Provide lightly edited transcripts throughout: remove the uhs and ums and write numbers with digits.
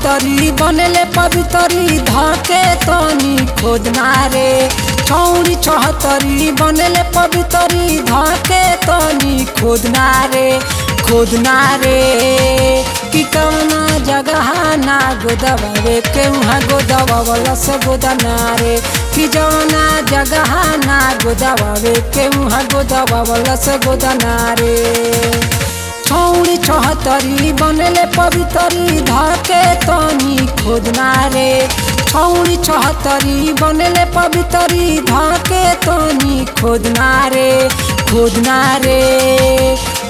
चौहत्तरी बनले पवितरी धके तनी खोदना रे। छौरी चौहत्तरी बनले पवितरी धके तनी खोदना रे कि कौना जगह ना गोदवावे के वहाँ गोदवावला से गोदना रे कि जौना जगह ना गोदवावे के वहाँ गोदवावला से गोदना रे। छौरी चौहत्तरी बनले पवितरी धके तनी खोदना रे। छौरी चौहत्तरी बनले पवितरी धके तनी खोदना रे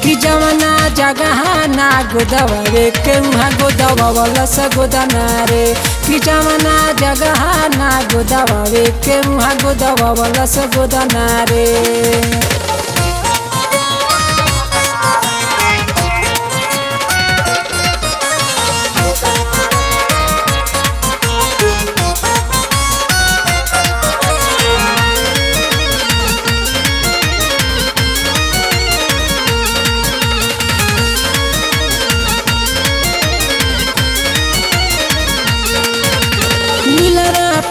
कि जवना जगह ना गोदवावे के वहाँ गोदवावला से गोदना रे कि जवना जगह ना गोदवावे के वहाँ गोदवावला से गोदना रे।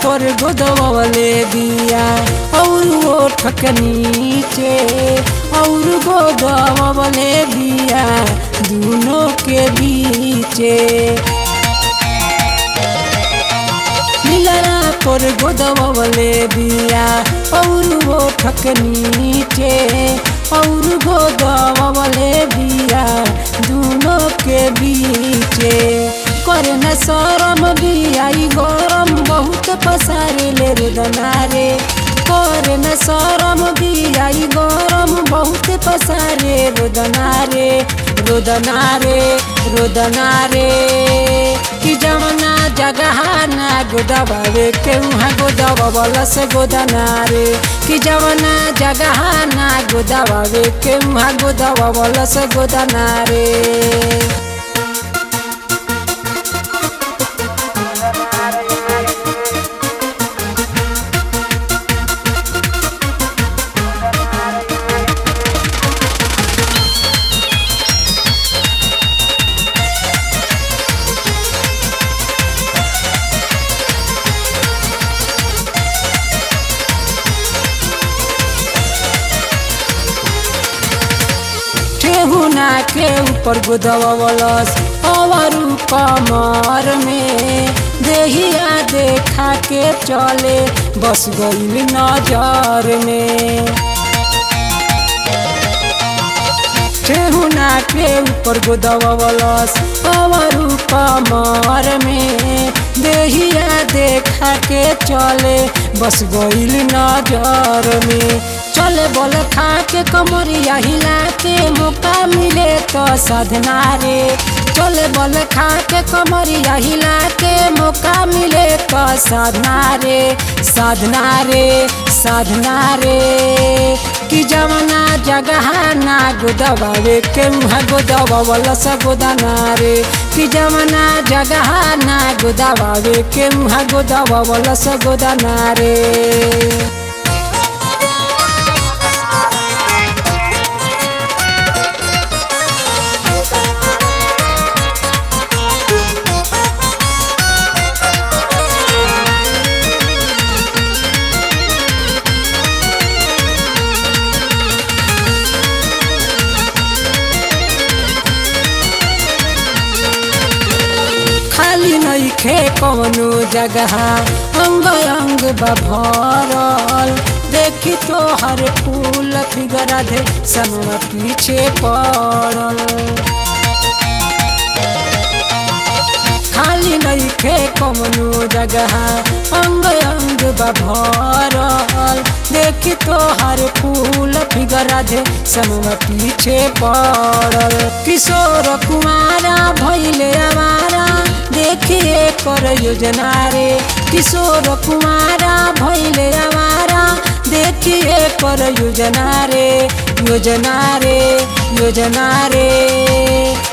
पर गोदवावले दिया और वो ठक नीचे और गोदवावले दिया दोनों के बीचे। मिलना पर गोदवावले दिया और वो ठक नीचे और गोदवावले दिया दोनों के बीचे। करे न शरम बियाई गरम बहुत पसारे ले रोदना रे। करे न शरम बियाई गरम बहुत पसारे रोदना रे कि जवना जगह ना गोदवावे के वहाँ गोदवावला से गोदना रे कि जवना जगह ना गोदवावे के वहाँ गोदवावला से गोदना रे। ठेहुना के ऊपर गोदवावलस और कमर में देहिया देखा के चले बस गईल नजर में। ठेहुना के ऊपर गोदवावलस और कमर में देहिया देखा के चले बस गईल नजर में। चले बोल खा के कमरिया हिला के मौका मिले तो साधना रे। चले बोल खा के कमरिया हिला के मौका मिले तो साधना रे कि जवना जगह ना गोदवावे के वहाँ गोदवावला से गोदना रे कि जवना जगह ना गोदवावे के वहाँ गोदवावला से गोदना रे। खाली नइखे कवनो जगह अंग अंग भरल देखी तो हर फूल फिगर दे सनवा पीछे पड़ल। खाली नइखे कवनो जगह अंग अंग भरल देखी तो हर फूल फिगर दे सनवा पीछे पड़ल। किशोर कुमारा भइले आवारा देखिए कर योजना रे। किशोर कुमारा भइले आवारा देखिए कर योजना रे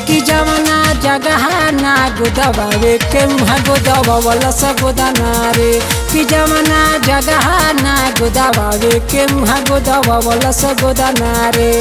कि जवना जगह ना गोदवावे के वहाँ गोदवावला से गोदना रे कि जवना जगह ना गोदवावे के वहाँ गोदवावला से गोदना रे।